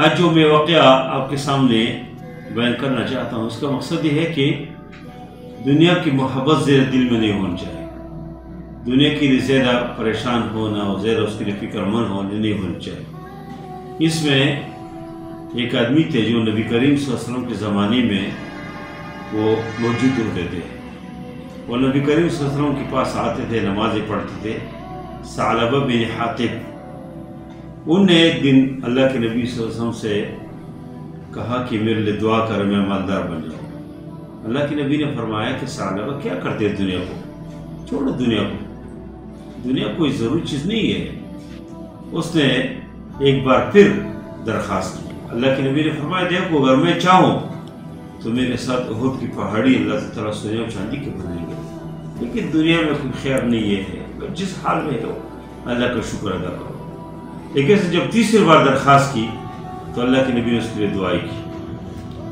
آج جو میں واقعہ آپ کے سامنے بیان کرنا چاہتا ہوں، اس کا مقصد یہ ہے کہ دنیا کی محبت زیر دل میں نہیں ہونی چاہیے، دنیا کے لیے زیادہ پریشان ہونا اور زیادہ اس کے لیے فکر مند ہونا نہیں ہونی چاہیے۔ اس میں ایک آدمی تھے جو نبی کریم صلی اللہ علیہ وسلم کے زمانے میں وہ موجود ہوتے تھے، وہ نبی کریم صلی اللہ علیہ وسلم کے پاس آتے تھے، نمازیں پڑھتے تھے۔ ثعلبہ بن حاطب، ان نے ایک دن اللہ کے نبی صلی اللہ علیہ وسلم سے کہا کہ میرے لیے دعا کر، میں مالدار بن جاؤں۔ اللہ کے نبی نے فرمایا کہ ثعلبہ کیا کرتے دنیا کو، چھوڑو دنیا کو، دنیا کوئی ضروری چیز نہیں ہے۔ اس نے ایک بار پھر درخواست کی، اللہ کے نبی نے فرمایا دیکھو اگر میں چاہوں تو میرے ساتھ احد کی پہاڑی اللہ تعالیٰ سونے اور چاندی کے بنائیں گے، لیکن دنیا میں کوئی خیر نہیں ہے، جس حال میں ہو اللہ کا شکر ادا کرو۔ لیکن جب تیسری بار درخواست کی تو اللہ کے نبی نے اس کے لیے دعائی کی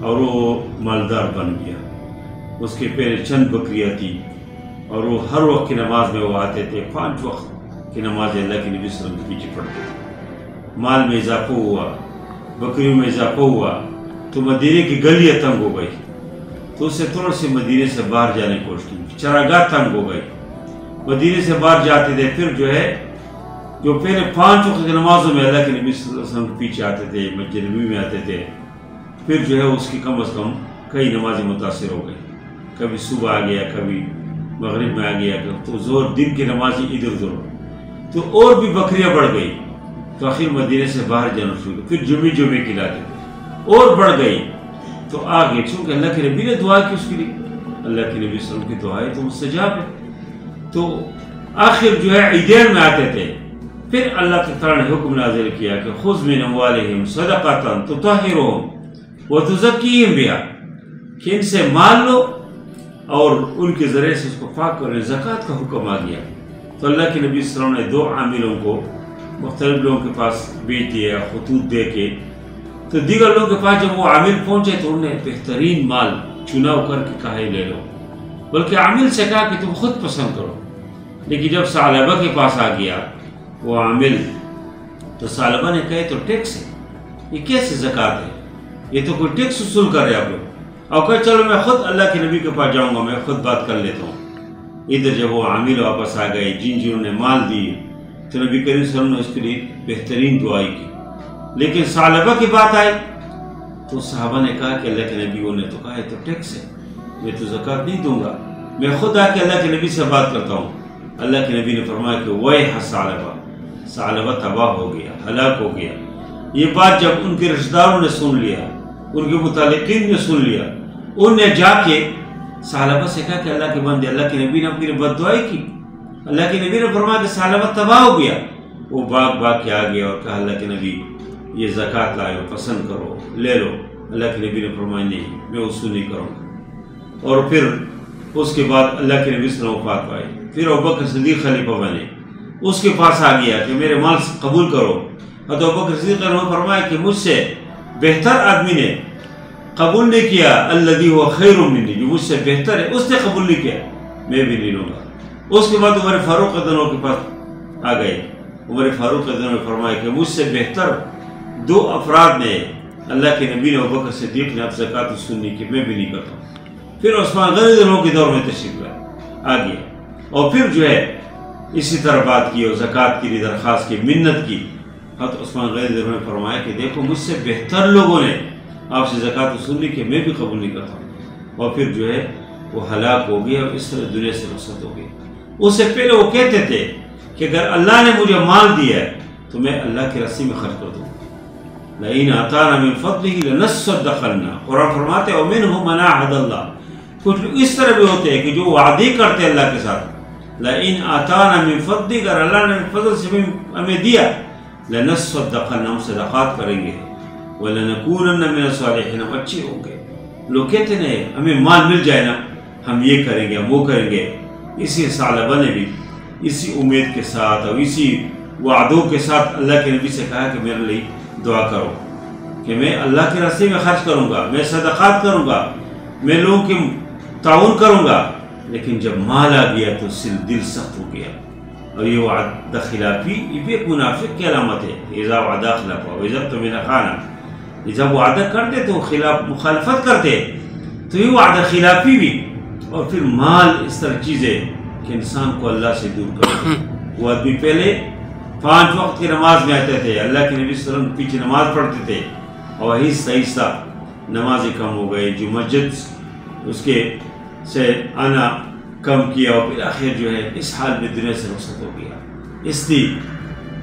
اور وہ مالدار بن گیا۔ اس کے پہلے چند بکریاں تھی اور وہ ہر وقت کی نماز میں وہ آتے تھے، 5 وقت کی نماز اللہ کے نبی صلی اللہ علیہ وسلم کے پیچھے پڑھتے تھے۔ مال میں اضافہ ہوا، بکریوں میں اضافہ ہوا تو مدینے کی گلیاں تنگ ہو گئی، تو اسے تھوڑا سے مدینے سے باہر جانے کی کوشش کی، چراگاہ تنگ ہو گئی، مدینے سے باہر جاتے تھے۔ پھر جو پہلے 5 وقت کی نمازوں میں اللہ کے نبی صلی اللہ علیہ وسلم کے پیچھے آتے تھے، مسجد نبوی میں آتے تھے، پھر اس کی کم از کم کئی نمازیں متاثر ہو گئی، کبھی صبح آ گیا، کبھی مغرب میں آ گیا، تو زور دن کی نمازیں ادھر ادھر ہو، تو اور بھی بکریاں بڑھ گئی، تو آخر مدینے سے باہر جانا شروع، پھر جمعے کی لاتے تھے اور بڑھ گئی، تو آگے چونکہ اللہ کے نبی نے دعا کی اس کے لیے، اللہ کے نبی صلی اللہ علیہ وسلم کی دعائیں تو مستجاب ہے، تو آخر عیدین میں آتے تھے۔ پھر اللہ تعالیٰ نے حکم نازل کیا کہ خذ من اموالہم صدقۃ تطہرہم وتزکیہم بہا، کہ ان سے مال لو اور ان کے ذریعے سے اس کو پاک کریں، زکوٰۃ کا حکم آ گیا۔ تو اللہ کے نبی صلی اللہ علیہ وسلم نے 2 عاملوں کو مختلف لوگوں کے پاس بیچ دیا، خطوط دے کے، تو دیگر لوگوں کے پاس جب وہ عامل پہنچے تو انہوں نے بہترین مال چناؤ کر کے کہا لے لو، بلکہ عامل سے کہا کہ تم خود پسند کرو۔ لیکن جب ثعلبہ کے پاس آ گیا وہ عامل، تو ثعلبہ نے کہا تو ٹیکس ہے، یہ کیسے زکوٰۃ ہے، یہ تو کوئی ٹیکس وصول کر رہے آپ لوگ، اور کہا چلو میں خود اللہ کے نبی کے پاس جاؤں گا، میں خود بات کر لیتا ہوں۔ ادھر جب وہ عامل واپس آ گئے جنہوں نے مال دیے، تو نبی کریم صلی اللہ علیہ وسلم نے اس کے لیے بہترین دعائی کی۔ لیکن ثعلبہ کی بات آئی تو صحابہ نے کہا کہ اللہ کے نبی نے تو کہا ہے تو ٹیکس ہے، میں تو زکوٰۃ نہیں دوں گا، میں خود آ کے اللہ کے نبی سے بات کرتا ہوں۔ اللہ کے نبی نے فرمایا کہ ویح ثعلبہ، ثعلبہ تباہ ہو گیا، ہلاک ہو گیا۔ یہ بات جب ان کے رشتہ داروں نے سن لیا، ان کے متعلقین نے سن لیا، ان نے جا کے ثعلبہ سے کہا کہ اللہ کے بندے، اللہ کے نبی نے اپنی بد دعائی کی، اللہ کے نبی نے فرمایا کہ ثعلبہ تباہ ہو گیا۔ وہ بھاگ کے آ گیا اور کہا اللہ کے نبی یہ زکوٰۃ لائے ہو، پسند کرو، لے لو۔ اللہ کے نبی نے فرمایا نہیں، میں وصول نہیں کروں گا۔ اور پھر اس کے بعد اللہ کے نبی صلی اللہ علیہ وسلم وفات پائے، پھر ابوبکر صدیق خلیفہ بنے، اس کے پاس آ گیا کہ میرے مال قبول کرو۔ حضرت ابوبکر صدیق نے فرمایا کہ مجھ سے بہتر آدمی نے قبول نہیں کیا، الذی هو خیر منی، جو مجھ سے بہتر ہے اس نے قبول نہیں کیا، میں بھی نہیں لوں گا۔ اس کے بعد عمر فاروق رضی اللہ عنہ کے پاس آ گئے، عمر فاروق رضی اللہ عنہ نے فرمایا کہ مجھ سے بہتر 2 افراد نے، اللہ کے نبی نے ابوبکر صدیق نے اب زکوٰۃ سنی کہ میں بھی نہیں کرتا ہوں۔ پھر عثمان غنی رضی اللہ عنہ کے دور میں تشریف آ گیا، اور پھر اسی طرح بات کی اور زکوٰۃ کے لیے درخواست کی، منت کی۔ حضرت عثمان غنی رضی اللہ عنہ نے فرمایا کہ دیکھو مجھ سے بہتر لوگوں نے آپ سے زکوٰۃ سنی کہ میں بھی قبول نہیں کرتا ہوں، اور پھر وہ ہلاک ہو گیا اور اس طرح دنیا سے رخصت ہو گئی۔ اس سے پہلے وہ کہتے تھے کہ اگر اللہ نے مجھے مال دیا ہے تو میں اللہ کے راستے میں خرچ کر دوں، لئن آتانا من فضلہ لنصدقن، قرآن فرماتے ہیں ومنہم من عاہد اللہ۔ کچھ لوگ اس طرح بھی ہوتے ہیں کہ جو وعدے کرتے ہیں اللہ کے ساتھ، لئن آتانا من فضلہ، اگر اللہ نے فضل سے ہمیں دیا، لنصدقن، ہم صدقات کریں گے، وَلَنَكُونَنَّ مِنَ الصَّالِحِينَ، ہم اچھے ہوں گے۔ لوگ کہتے ہیں ہمیں مال مل جائے نا ہم یہ کریں گے، ہم وہ کریں گے۔ اسی ثعلبہ نے بھی اسی امید کے ساتھ اور اسی وعدوں کے ساتھ اللہ کے نبی سے کہا کہ میرے لیے دعا کرو کہ میں اللہ کے راستے میں خرچ کروں گا، میں صدقات کروں گا، میں لوگوں کی تعاون کروں گا۔ لیکن جب مال آ گیا تو دل سخت ہو گیا، اور یہ وعدہ خلافی یہ بھی ایک منافق کی علامت ہے۔ اذا وعدہ خلافہ وإذا اؤتمن خان، جب وعدہ کرتے تو مخالفت کرتے، تو یہ وعدہ خلافی بھی، اور پھر مال اس طرح چیزیں کہ انسان کو اللہ سے دور کرتے۔ وہ آدمی پہلے 5 وقت کی نماز میں آتے تھے، اللہ کے نبی صلی اللہ علیہ وسلم پیچھے نماز پڑھتے تھے، اور آہستہ آہستہ نمازیں کم ہو گئی، جو مسجد اس کے سے آنا کم کیا، اور پھر آخر جو ہے اس حال میں دنیا سے رخصت ہو گیا۔ اس لیے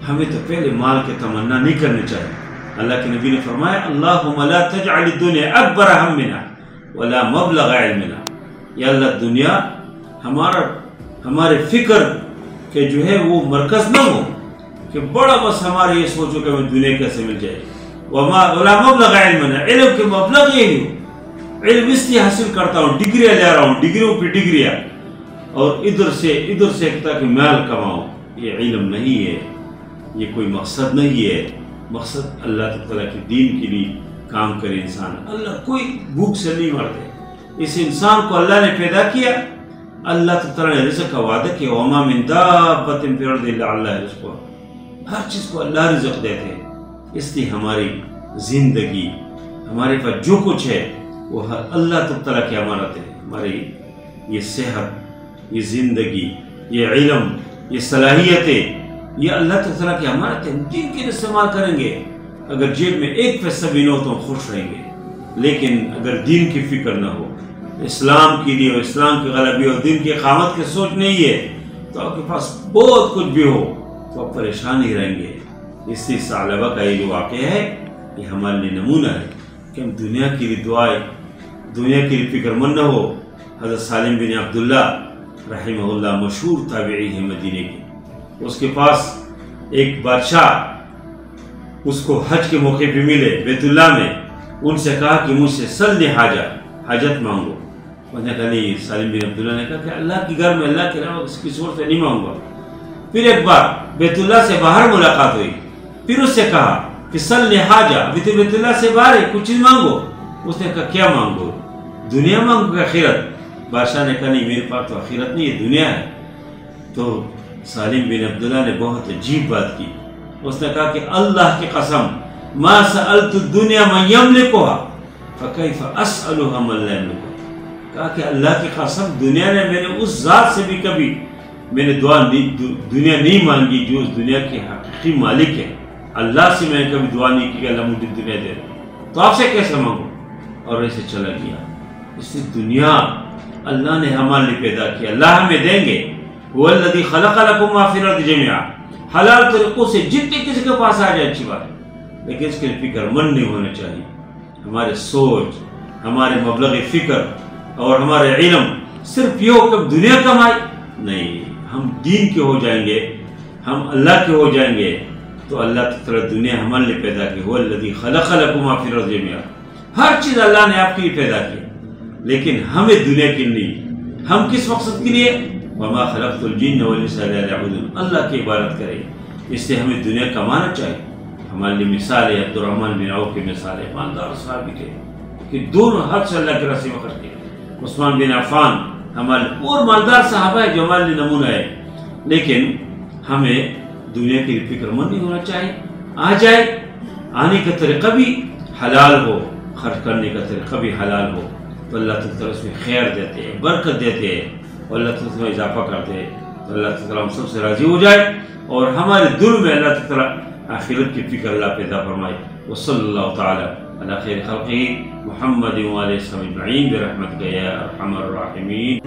ہمیں تو پہلے مال کے تمنا نہیں کرنی چاہیے۔ اللہ کے نبی نے فرمایا اللہم لا تجعل الدنیا اکبر ہمنا ولا مبلغ علمنا، یا اللہ دنیا ہمارے فکر کے جو ہے وہ مرکز نہ ہو کہ بڑا بس ہمارے یہ سوچو کہ ہمیں دنیا کیسے مل جائے، ولا مبلغ علمنا، علم کے مبلغ یہی ہو، علم اس لیے حاصل کرتا ہوں، ڈگریاں لے رہا ہوں، ڈگریوں پہ ڈگریاں، اور ادھر سے تاکہ مال کماؤں، یہ علم نہیں ہے، یہ کوئی مقصد نہیں ہے۔ مقصد اللہ تعالیٰ کے دین کے لیے کام کرے انسان۔ اللہ کوئی بھوک سے نہیں مرتے، اس انسان کو اللہ نے پیدا کیا، اللہ تعالیٰ نے رزق کا وعدہ کیا، وما من دابۃ فی الارض الا علی اللہ رزقها، ہر چیز کو اللہ رزق دیتے ہیں۔ اس لیے ہماری زندگی، ہمارے پاس جو کچھ ہے وہ اللہ تعالیٰ کی امانت ہے۔ ہماری یہ صحت، یہ زندگی، یہ علم، یہ صلاحیتیں، یہ اللہ تعالیٰ کی امانت ہے، دین کے لیے استعمال کریں گے۔ اگر جیب میں 1 پیسہ بھی نہ ہو تو ہم خوش رہیں گے، لیکن اگر دین کی فکر نہ ہو، اسلام کے لیے اور اسلام کی غلبی اور دین کی اقامت کی سوچ نہیں ہے، تو آپ کے پاس بہت کچھ بھی ہو تو آپ پریشان ہی رہیں گے۔ اس لیے ثعلبہ کا یہ جو واقعہ ہے یہ ہمارے لیے نمونہ ہے کہ ہم دنیا کے لیے دعائیں، دنیا کے لیے فکر مند نہ ہو۔ حضرت سالم بن عبداللہ رحمہ اللہ مشہور تابعی ہے مدینے کے، اس کے پاس ایک بادشاہ اس کو حج کے موقع پہ ملے بیت اللہ میں، ان سے کہا کہ مجھ سے سل حاجت مانگو۔ انہوں نے کہا نہیں، سالم بن عبداللہ نے کہا کہ اللہ کے گھر میں اللہ کے علاوہ کسی اور سے نہیں مانگوں گا۔ پھر ایک بار بیت اللہ سے باہر ملاقات ہوئی، پھر اس سے کہا کہ سل حاجہ، ابھی تو بیت اللہ سے باہر ہے، کچھ چیز مانگو۔ اس نے کہا کیا مانگو؟ دنیا مانگو کہ آخرت؟ بادشاہ نے کہا نہیں، میرے پاس تو آخرت نہیں ہے، دنیا ہے۔ تو سالم بن عبداللہ نے بہت عجیب بات کی، اس نے کہا کہ اللہ کی قسم ما سألت الدنیا من یملکها فکیف اسألها من لا یملکها، کہا کہ اللہ کی قسم دنیا نے، میں نے اس ذات سے بھی کبھی میں نے دنیا نہیں مانگی جو اس دنیا کے حقیقی مالک ہے۔ اللہ سے میں نے کبھی دعا نہیں کی کہ اللہ مجھے دنیا دے، تو آپ سے کیسے مانگو؟ اور ایسے چلا گیا۔ اس لیے دنیا اللہ نے ہمارے لیے پیدا کیا، اللہ ہمیں دیں گے۔ هو الذی خلق لکم ما فی الارض جميعا، حلال طریقوں سے جتنے کسی کے پاس آ جائے اچھی بات ہے، لیکن اس کے فکر مند نہیں ہونا چاہیے۔ ہمارے سوچ، ہمارے مبلغ فکر اور ہمارے علم صرف یہ ہو کہ دنیا کمائی نہیں، ہم دین کے ہو جائیں گے، ہم اللہ کے ہو جائیں گے، تو اللہ تعالیٰ دنیا ہمارے لیے پیدا کی۔ هو الذی خلق لکم ما فی الارض جميعا، ہر چیز اللہ نے آپ کے لیے پیدا کی، لیکن ہمیں دنیا کے لیے، ہم کس مقصد کے لیے؟ وما خلقت الجن والانس الا ليعبدون، اللہ کی عبادت کریں۔ اس لیے ہمیں دنیا کمانا چاہیے۔ ہمارے لیے مثال ہے عبد الرحمن بن عوف کی مثال ہے، مالدار صحابی کے کہ دونوں حد سے اللہ کے راستے میں خرچ کیا۔ عثمان بن عفان ہمارے اور مالدار صحابہ ہے جو ہمارے لیے نمونہ ہے، لیکن ہمیں دنیا کی فکر مند نہیں ہونا چاہیے۔ آ جائے، آنے کا طریقہ بھی حلال ہو، خرچ کرنے کا طریقہ بھی حلال ہو، تو اللہ تعالیٰ اس میں خیر دیتے ہیں، برکت دیتے ہیں، اور اللہ تعالیٰ میں اضافہ کرتے ہیں، تو اللہ تعالیٰ ہم سب سے راضی ہو جائے، اور ہمارے دل میں اللہ تعالیٰ آخرت کی فکر اللہ پیدا فرمائے۔ وصلی اللہ تعالیٰ علی خیر خلقہ محمد وآلہ وصحبہ اجمعین برحمتک یا ارحم الراحمین۔